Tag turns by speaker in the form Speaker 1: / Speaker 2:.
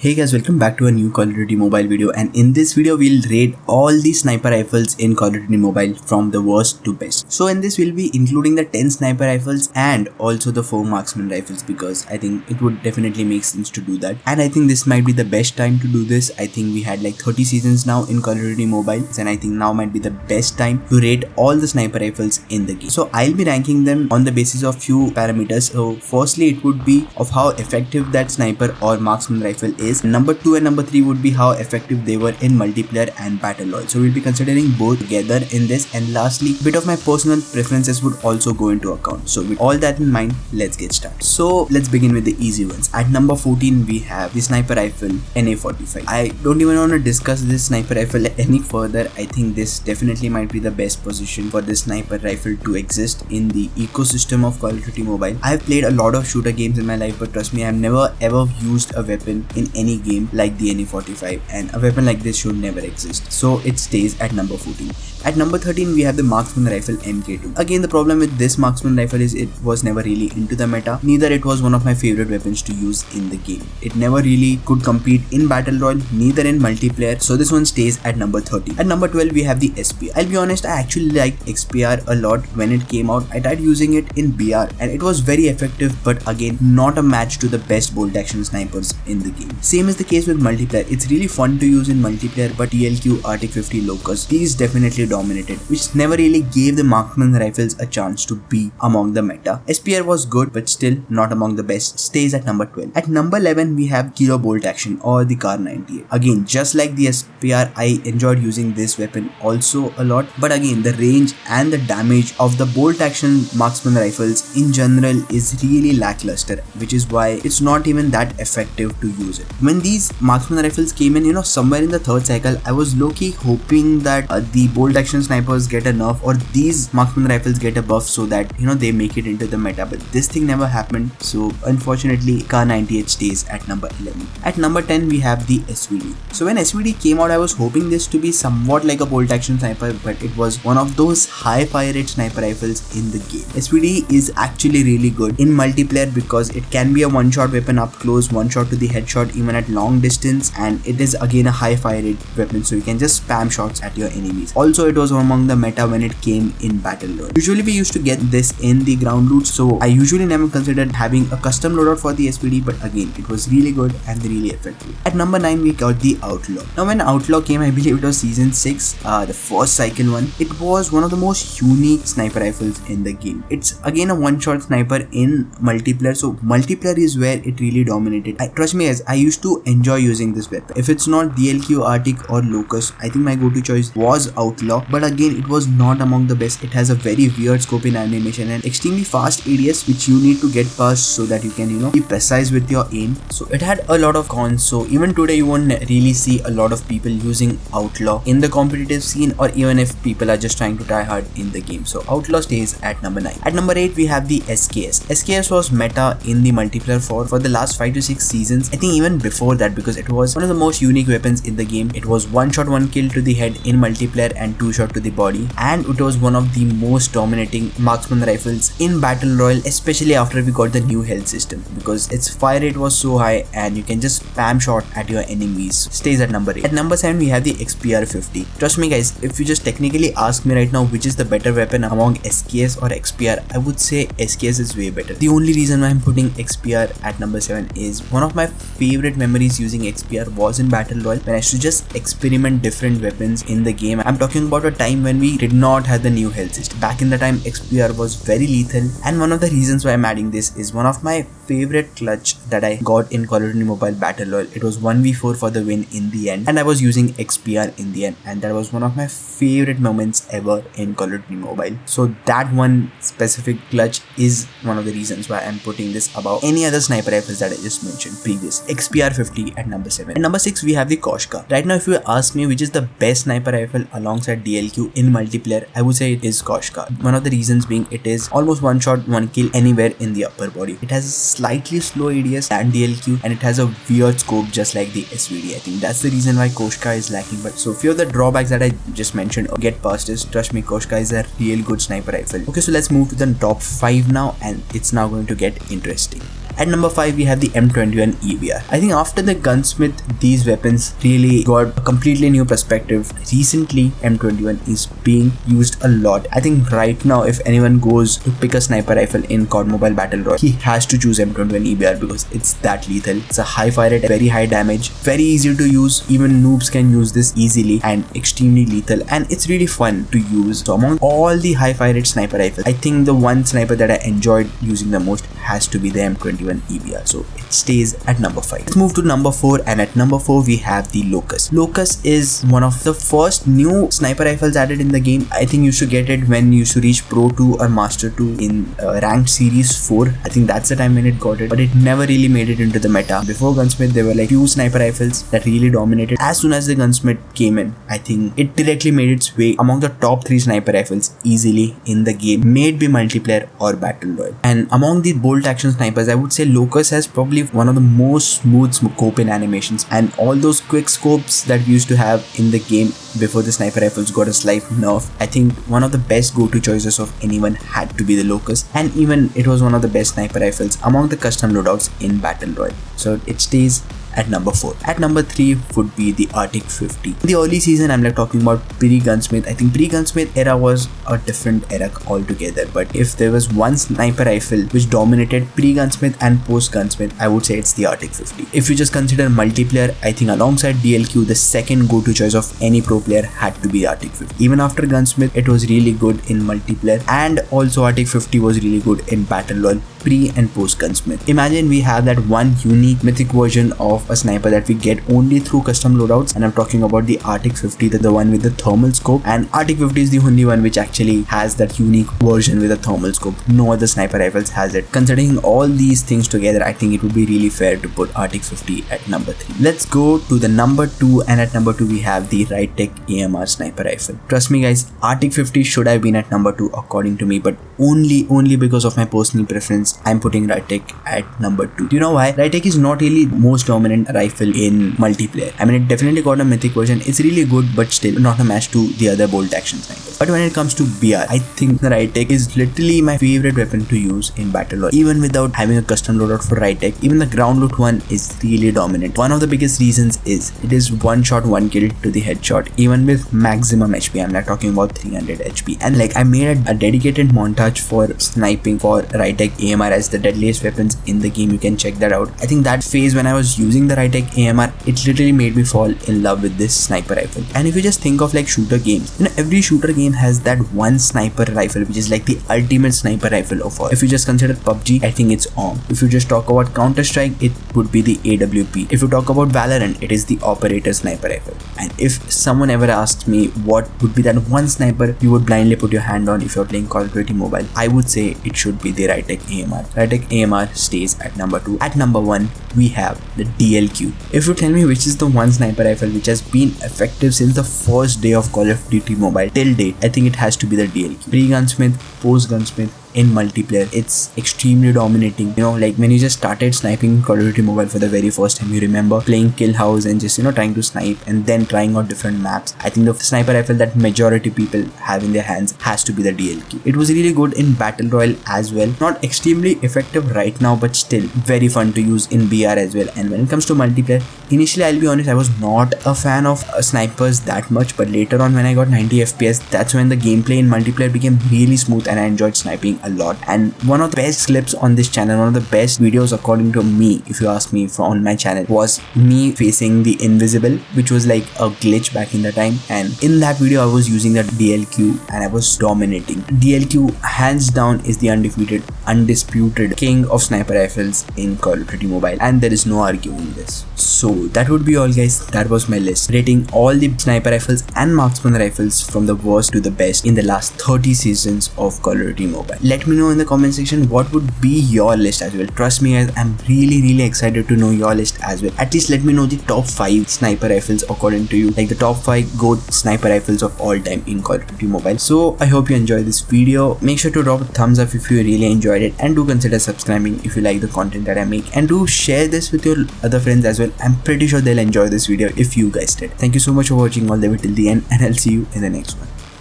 Speaker 1: Hey guys, welcome back to a new Call of Duty Mobile video, and in this video we'll rate all the sniper rifles in Call of Duty Mobile from the worst to best. So in this we'll be including the 10 sniper rifles and also the 4 marksman rifles because I think it would definitely make sense to do that, and I think this might be the best time to do this. I think we had like 30 seasons now in Call of Duty Mobile, and I think now might be the best time to rate all the sniper rifles in the game. So I'll be ranking them on the basis of few parameters. So firstly it would be of how effective that sniper or marksman rifle is. Number 2 and number 3 would be how effective they were in multiplayer and battle royale. So we'll be considering both together in this, and lastly bit of my personal preferences would also go into account. So with all that in mind, let's get started. So let's begin with the easy ones. At number 14 we have the sniper rifle NA45. I don't even want to discuss this sniper rifle any further. I think this definitely might be the best position for this sniper rifle to exist in the ecosystem of Call of Duty Mobile. I've played a lot of shooter games in my life, but trust me, I've never ever used a weapon in any game like the NA45, and a weapon like this should never exist. So it stays at number 14. At number 13 we have the marksman rifle MK2. Again, the problem with this marksman rifle is it was never really into the meta, neither it was one of my favorite weapons to use in the game. It never really could compete in battle royale, neither in multiplayer, so this one stays at number 13. At number 12 we have the SPR. I'll be honest, I actually liked XPR a lot when it came out. I tried using it in BR and it was very effective, but again not a match to the best bolt action snipers in the game. Same is the case with multiplayer. It's really fun to use in multiplayer, but TLQ, Arctic 50, Locust, these definitely dominated, which never really gave the marksman rifles a chance to be among the meta. SPR was good, but still not among the best, stays at number 12. At number 11 we have Kilo Bolt Action or the Kar 98. Again, just like the SPR, I enjoyed using this weapon also a lot, but again the range and the damage of the bolt action marksman rifles in general is really lackluster, which is why it's not even that effective to use it. When these marksman rifles came in, somewhere in the third cycle, I was low-key hoping that the bolt action snipers get a nerf or these marksman rifles get a buff so that they make it into the meta, but this thing never happened. So unfortunately Kar 98 stays at number 11. At number 10 we have the SVD. So when SVD came out, I was hoping this to be somewhat like a bolt action sniper, but it was one of those high fire rate sniper rifles in the game. SVD is actually really good in multiplayer because it can be a one shot weapon up close, one shot to the headshot even at long distance, and it is again a high fire rate weapon, so you can just spam shots at your enemies. Also, it was among the meta when it came in battle royale. Usually we used to get this in the ground loot, so I usually never considered having a custom loadout for the SVD, but again it was really good and really effective. At number 9 we got the Outlaw. Now when Outlaw came, I believe it was season 6, the first cycle one, it was one of the most unique sniper rifles in the game. It's again a one shot sniper in multiplayer, so multiplayer is where it really dominated. Trust me guys, I used to enjoy using this weapon. If it's not DLQ, Arctic or Locust, I think my go-to choice was Outlaw, but again it was not among the best. It has a very weird scope in animation and extremely fast ADS, which you need to get past so that you can be precise with your aim. So it had a lot of cons, so even today you won't really see a lot of people using Outlaw in the competitive scene, or even if people are just trying to try hard in the game. So Outlaw stays at number 9. At number 8 we have the SKS. SKS was meta in the multiplayer for the last 5 to 6 seasons. I think even before that, because it was one of the most unique weapons in the game. It was one shot one kill to the head in multiplayer and two shot to the body, and it was one of the most dominating marksman rifles in battle royale, especially after we got the new health system, because its fire rate was so high and you can just spam shot at your enemies. Stays at number 8. At number 7 we have the XPR50. Trust me guys, if you just technically ask me right now which is the better weapon among SKS or XPR, I would say SKS is way better. The only reason why I'm putting XPR at number 7 is one of my favorite memories using XPR was in battle royale when I used to just experiment different weapons in the game. I'm talking about a time when we did not have the new health system. Back in the time XPR was very lethal, and one of the reasons why I'm adding this is one of my favorite clutch that I got in Call of Duty Mobile battle royale. It was 1v4 for the win in the end, and I was using XPR in the end, and that was one of my favorite moments ever in Call of Duty Mobile. So that one specific clutch is one of the reasons why I'm putting this above any other sniper rifles that I just mentioned previous. XPR50 at number 7. At number 6 we have the Koshka. Right now if you ask me which is the best sniper rifle alongside DLQ in multiplayer, I would say it is Koshka. One of the reasons being it is almost one shot one kill anywhere in the upper body. It has a slightly slow ADS than DLQ, and it has a weird scope just like the SVD. I think that's the reason why Koshka is lacking, but so few of the drawbacks that I just mentioned get past this. Trust me, Koshka is a real good sniper rifle. Okay, so let's move to the top 5 now, and it's now going to get interesting. At number 5 we have the M21 EBR. I think after the Gunsmith, these weapons really got a completely new perspective. Recently M21 is being used a lot. I think right now if anyone goes to pick a sniper rifle in COD Mobile Battle Royale, he has to choose M21 EBR because it's that lethal. It's a high fire rate, very high damage, very easy to use. Even noobs can use this easily, and extremely lethal, and it's really fun to use. So among all the high fire rate sniper rifles, I think the one sniper that I enjoyed using the most has to be the M21 EBR. So it stays at number 5. Let's move to number 4, and at number 4 we have the Locust. Locust is one of the first new sniper rifles added in the game. I think you should get it when you should reach Pro 2 or Master 2 in ranked series 4. I think that's the time when it got it, but it never really made it into the meta. Before Gunsmith there were like few sniper rifles that really dominated. As soon as the Gunsmith came in, I think it directly made its way among the top 3 sniper rifles easily in the game, may it be multiplayer or battle royale. And among the bolt action snipers, I would say Locust has probably one of the most smooth scope in animations, and all those quick scopes that we used to have in the game before the sniper rifles got a slight nerf. I think one of the best go-to choices of anyone had to be the Locust, and even it was one of the best sniper rifles among the custom loadouts in battle royale. So it stays at number 4. At number 3 would be the Arctic 50. In the early season, I'm like talking about pre-Gunsmith. I think pre-Gunsmith era was a different era altogether, but if there was one sniper rifle which dominated pre-Gunsmith and post-Gunsmith, I would say it's the Arctic 50. If you just consider multiplayer, I think alongside DLQ, the second go-to choice of any pro player had to be Arctic 50. Even after Gunsmith, it was really good in multiplayer, and also Arctic 50 was really good in battle royale pre and post Gunsmith. Imagine we have that one unique mythic version of a sniper that we get only through custom loadouts, and I'm talking about the Arctic 50, the one with the thermal scope. And Arctic 50 is the only one which actually has that unique version with a thermal scope. No other sniper rifles has it. Considering all these things together, I think it would be really fair to put Arctic 50 at number 3. Let's go to the number 2, and at number 2 we have the Ritek AMR sniper rifle. Trust me guys, Arctic 50 should have been at number 2 according to me, but only because of my personal preference, I'm putting Ritek at number 2. Do you know why? Ritek is not really the most dominant rifle in multiplayer. I mean, it definitely got a mythic version. It's really good, but still not a match to the other bolt action snipers. But when it comes to BR, I think the Ritek is literally my favorite weapon to use in battle royale. Even without having a custom loadout for Ritek, even the ground loot one is really dominant. One of the biggest reasons is it is one shot, one kill to the headshot, even with maximum HP. I'm not talking about 300 HP. And like, I made a dedicated montage for sniping for Ritek AMR as the deadliest weapons in the game. You can check that out. I think that phase when I was using the Ritek AMR, it literally made me fall in love with this sniper rifle. And if you just think of like shooter games, you know, every shooter game has that one sniper rifle which is like the ultimate sniper rifle of all. If you just consider PUBG, I think it's ARM. If you just talk about Counter-Strike, it would be the AWP. If you talk about Valorant, it is the Operator sniper rifle. And if someone ever asked me what would be that one sniper you would blindly put your hand on if you're playing Call of Duty Mobile, I would say it should be the Ritek AMR. Ritek AMR stays at number 2. At number 1, we have the DLQ. If you tell me which is the one sniper rifle which has been effective since the first day of Call of Duty Mobile till date, I think it has to be the DLQ. Pre-Gunsmith, post-Gunsmith, in multiplayer, it's extremely dominating. You know, like when you just started sniping Call of Duty Mobile for the very first time, you remember playing Kill House and just, you know, trying to snipe and then trying out different maps. I think the sniper rifle that majority people have in their hands has to be the DLQ. It was really good in Battle Royale as well. Not extremely effective right now, but still very fun to use in BR as well. And when it comes to multiplayer, initially I'll be honest, I was not a fan of snipers that much, but later on when I got 90 FPS, that's when the gameplay in multiplayer became really smooth and I enjoyed sniping a lot. And one of the best clips on this channel, one of the best videos according to me, if you ask me, on my channel, was me facing the invisible, which was like a glitch back in the time. And in that video I was using that DLQ and I was dominating. DLQ hands down is the undisputed king of sniper rifles in Call of Duty Mobile, and there is no arguing this. So that would be all guys. That was my list, rating all the sniper rifles and marksman rifles from the worst to the best in the last 30 seasons of Call of Duty Mobile. Let me know in the comment section what would be your list as well. Trust me guys, I'm really excited to know your list as well. At least let me know the top 5 sniper rifles according to you, like the top 5 GOAT sniper rifles of all time in Call of Duty Mobile. So I hope you enjoyed this video. Make sure to drop a thumbs up if you really enjoyed it, and do consider subscribing if you like the content that I make, and do share this with your other friends as well. I'm pretty sure they'll enjoy this video if you guys did. Thank you so much for watching all the way till the end, and I'll see you in the next one.